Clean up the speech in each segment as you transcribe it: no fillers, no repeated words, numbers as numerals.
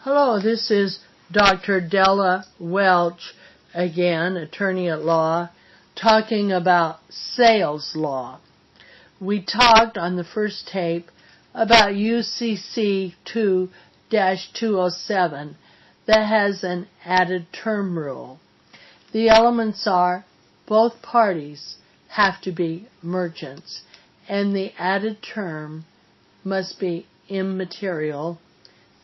Hello, this is Dr. Della Welch, again, attorney at law, talking about sales law. We talked on the first tape about UCC 2-207 that has an added term rule. The elements are both parties have to be merchants, and the added term must be immaterial,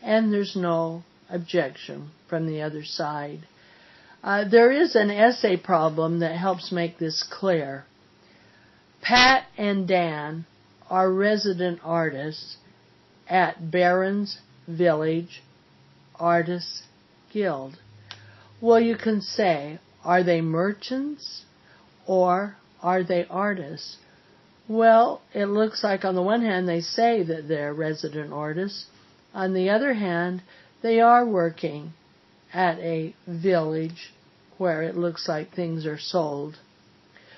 and there's no objection from the other side. There is an essay problem that helps make this clear. Pat and Dan are resident artists at Barron's Village Artists Guild. Well, you can say, are they merchants or are they artists? Well, it looks like on the one hand they say that they're resident artists. On the other hand, they are working at a village where it looks like things are sold.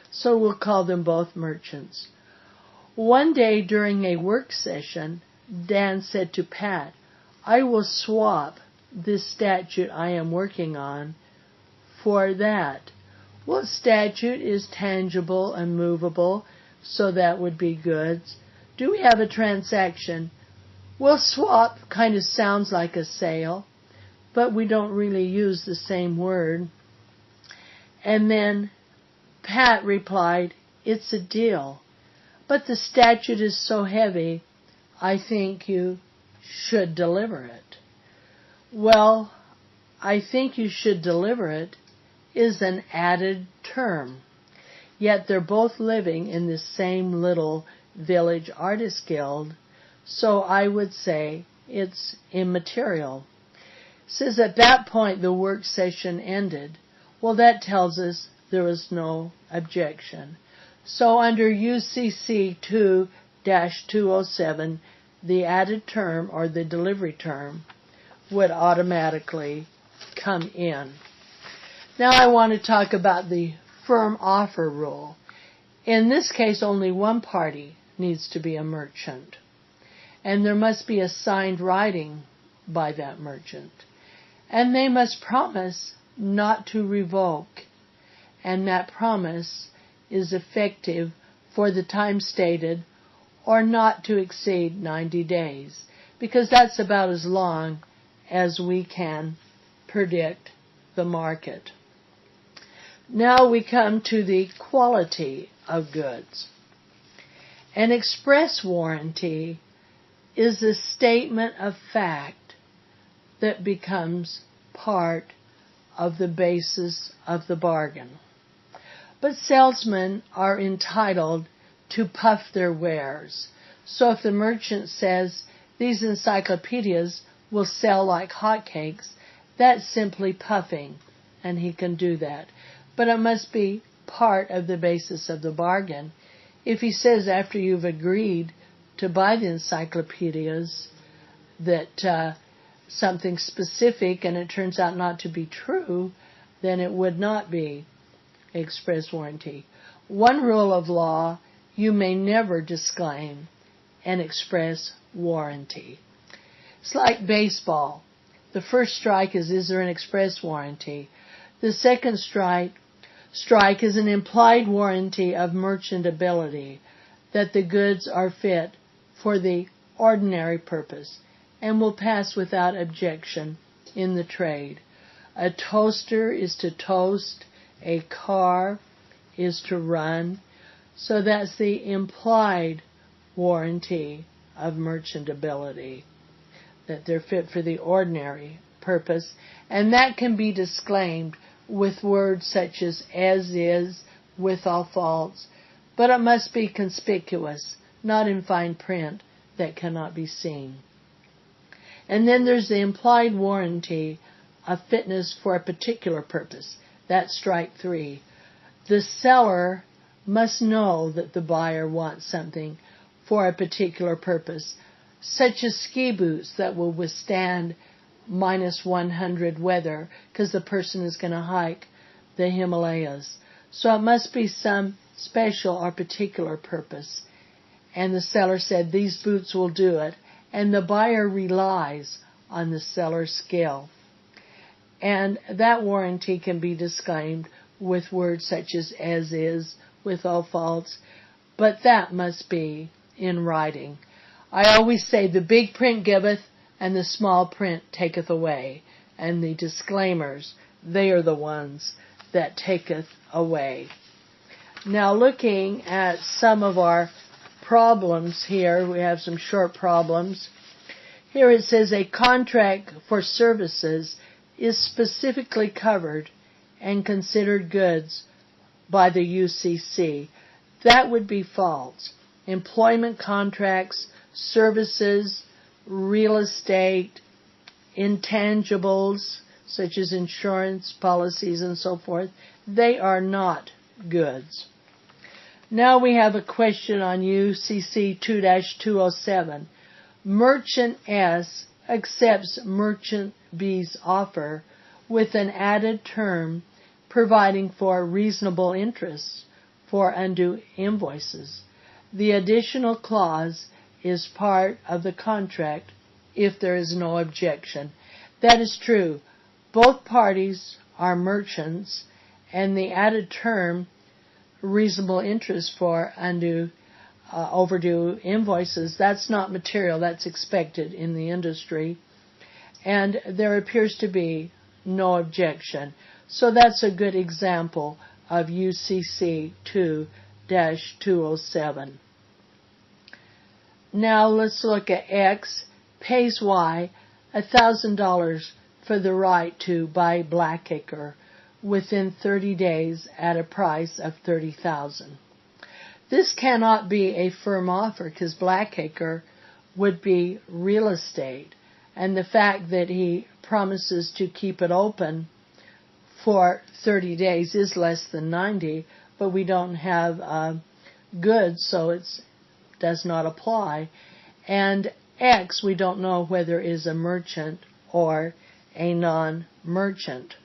So we'll call them both merchants. One day during a work session, Dan said to Pat, I will swap this statute I am working on for that. What statute is tangible and movable, so that would be goods? Do we have a transaction? Well, swap kind of sounds like a sale, but we don't really use the same word. And then Pat replied, it's a deal, but the statute is so heavy, I think you should deliver it. Well, I think you should deliver it is an added term, yet they're both living in the same little village artist guild, so I would say it's immaterial. It says at that point the work session ended. Well, that tells us there was no objection. So under UCC 2-207, the added term or the delivery term would automatically come in. Now I want to talk about the firm offer rule. In this case, only one party needs to be a merchant, and there must be a signed writing by that merchant, and they must promise not to revoke, and that promise is effective for the time stated or not to exceed 90 days, because that's about as long as we can predict the market. Now we come to the quality of goods. An express warranty is a statement of fact that becomes part of the basis of the bargain. But salesmen are entitled to puff their wares. So if the merchant says these encyclopedias will sell like hotcakes, that's simply puffing, and he can do that. But it must be part of the basis of the bargain. If he says after you've agreed to buy the encyclopedias that something specific and it turns out not to be true, then it would not be express warranty. One rule of law, you may never disclaim an express warranty. It's like baseball. The first strike is there an express warranty? The second strike is an implied warranty of merchantability, that the goods are fit for the ordinary purpose and will pass without objection in the trade. A toaster is to toast, a car is to run, so that's the implied warranty of merchantability, that they're fit for the ordinary purpose, and that can be disclaimed with words such as is, with all faults, but it must be conspicuous, not in fine print that cannot be seen. And then there's the implied warranty of fitness for a particular purpose. That's strike 3. The seller must know that the buyer wants something for a particular purpose, such as ski boots that will withstand -100 weather, because the person is going to hike the Himalayas. So it must be some special or particular purpose. And the seller said, these boots will do it. And the buyer relies on the seller's skill. And that warranty can be disclaimed with words such as is, with all faults, but that must be in writing. I always say the big print giveth and the small print taketh away, and the disclaimers, they are the ones that taketh away. Now looking at some of our problems here, we have some short problems. Here it says a contract for services is specifically covered and considered goods by the UCC. That would be false. Employment contracts, services, real estate, intangibles, such as insurance policies and so forth, they are not goods. Now we have a question on UCC 2-207. Merchant S accepts Merchant B's offer with an added term providing for reasonable interest for undue invoices. The additional clause is part of the contract if there is no objection. That is true. Both parties are merchants, and the added term, reasonable interest for overdue invoices, that's not material, that's expected in the industry, and there appears to be no objection. So that's a good example of UCC 2-207. Now let's look at X pays Y $1,000 for the right to buy Blackacre within 30 days at a price of $30,000. This cannot be a firm offer because Blackacre would be real estate, and the fact that he promises to keep it open for 30 days is less than 90, but we don't have goods, so it does not apply. And X, we don't know whether is a merchant or a non-merchant.